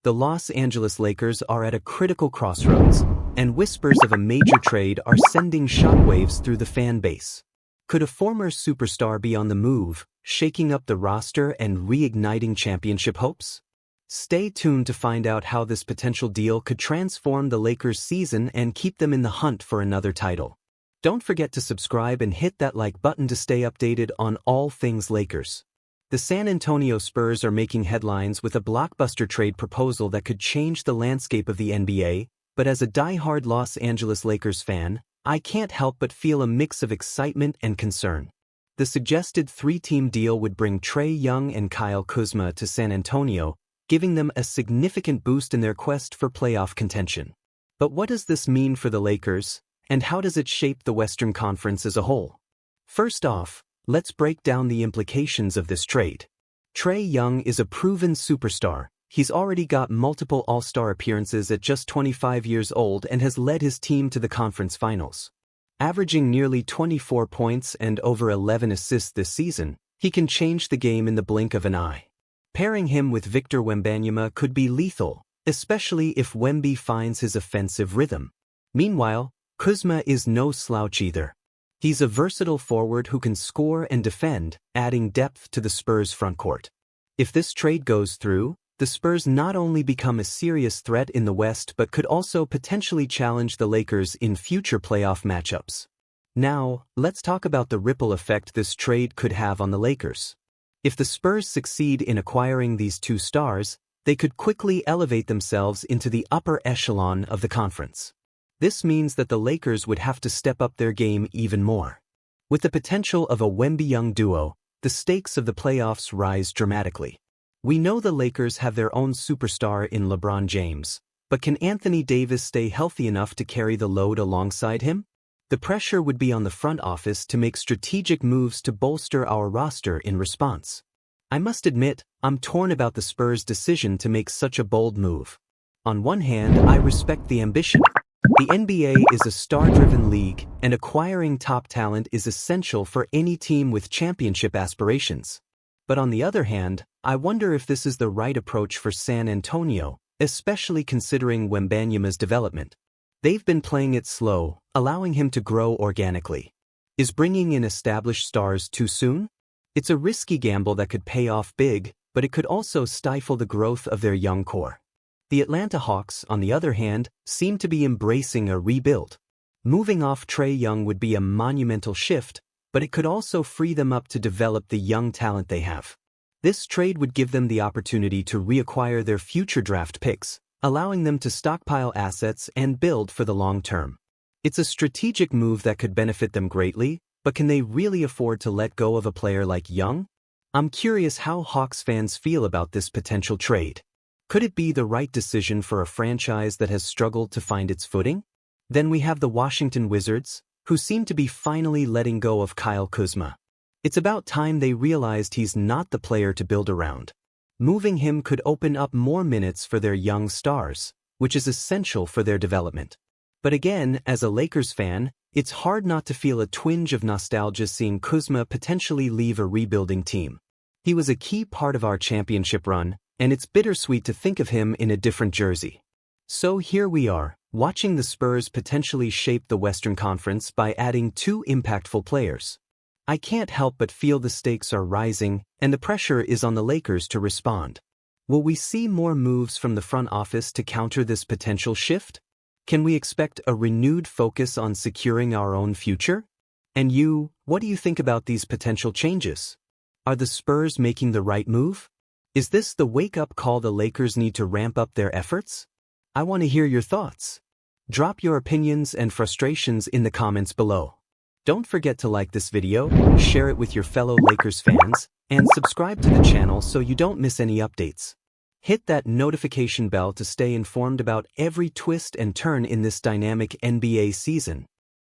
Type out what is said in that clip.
The Los Angeles Lakers are at a critical crossroads, and whispers of a major trade are sending shockwaves through the fan base. Could a former superstar be on the move, shaking up the roster and reigniting championship hopes? Stay tuned to find out how this potential deal could transform the Lakers' season and keep them in the hunt for another title. Don't forget to subscribe and hit that like button to stay updated on all things Lakers. The San Antonio Spurs are making headlines with a blockbuster trade proposal that could change the landscape of the NBA, but as a die-hard Los Angeles Lakers fan, I can't help but feel a mix of excitement and concern. The suggested three-team deal would bring Trae Young and Kyle Kuzma to San Antonio, giving them a significant boost in their quest for playoff contention. But what does this mean for the Lakers, and how does it shape the Western Conference as a whole? First off, let's break down the implications of this trade. Trae Young is a proven superstar. He's already got multiple All-Star appearances at just 25 years old and has led his team to the conference finals. Averaging nearly 24 points and over 11 assists this season, he can change the game in the blink of an eye. Pairing him with Victor Wembanyama could be lethal, especially if Wemby finds his offensive rhythm. Meanwhile, Kuzma is no slouch either. He's a versatile forward who can score and defend, adding depth to the Spurs' frontcourt. If this trade goes through, the Spurs not only become a serious threat in the West but could also potentially challenge the Lakers in future playoff matchups. Now, let's talk about the ripple effect this trade could have on the Lakers. If the Spurs succeed in acquiring these two stars, they could quickly elevate themselves into the upper echelon of the conference. This means that the Lakers would have to step up their game even more. With the potential of a Wemby-Young duo, the stakes of the playoffs rise dramatically. We know the Lakers have their own superstar in LeBron James, but can Anthony Davis stay healthy enough to carry the load alongside him? The pressure would be on the front office to make strategic moves to bolster our roster in response. I must admit, I'm torn about the Spurs' decision to make such a bold move. On one hand, I respect the ambition. The NBA is a star-driven league, and acquiring top talent is essential for any team with championship aspirations. But on the other hand, I wonder if this is the right approach for San Antonio, especially considering Wembanyama's development. They've been playing it slow, allowing him to grow organically. Is bringing in established stars too soon? It's a risky gamble that could pay off big, but it could also stifle the growth of their young core. The Atlanta Hawks, on the other hand, seem to be embracing a rebuild. Moving off Trae Young would be a monumental shift, but it could also free them up to develop the young talent they have. This trade would give them the opportunity to reacquire their future draft picks, allowing them to stockpile assets and build for the long term. It's a strategic move that could benefit them greatly, but can they really afford to let go of a player like Young? I'm curious how Hawks fans feel about this potential trade. Could it be the right decision for a franchise that has struggled to find its footing? Then we have the Washington Wizards, who seem to be finally letting go of Kyle Kuzma. It's about time they realized he's not the player to build around. Moving him could open up more minutes for their young stars, which is essential for their development. But again, as a Lakers fan, it's hard not to feel a twinge of nostalgia seeing Kuzma potentially leave a rebuilding team. He was a key part of our championship run, and it's bittersweet to think of him in a different jersey. So here we are, watching the Spurs potentially shape the Western Conference by adding two impactful players. I can't help but feel the stakes are rising, and the pressure is on the Lakers to respond. Will we see more moves from the front office to counter this potential shift? Can we expect a renewed focus on securing our own future? And you, what do you think about these potential changes? Are the Spurs making the right move? Is this the wake-up call the Lakers need to ramp up their efforts? I want to hear your thoughts. Drop your opinions and frustrations in the comments below. Don't forget to like this video, share it with your fellow Lakers fans, and subscribe to the channel so you don't miss any updates. Hit that notification bell to stay informed about every twist and turn in this dynamic NBA season.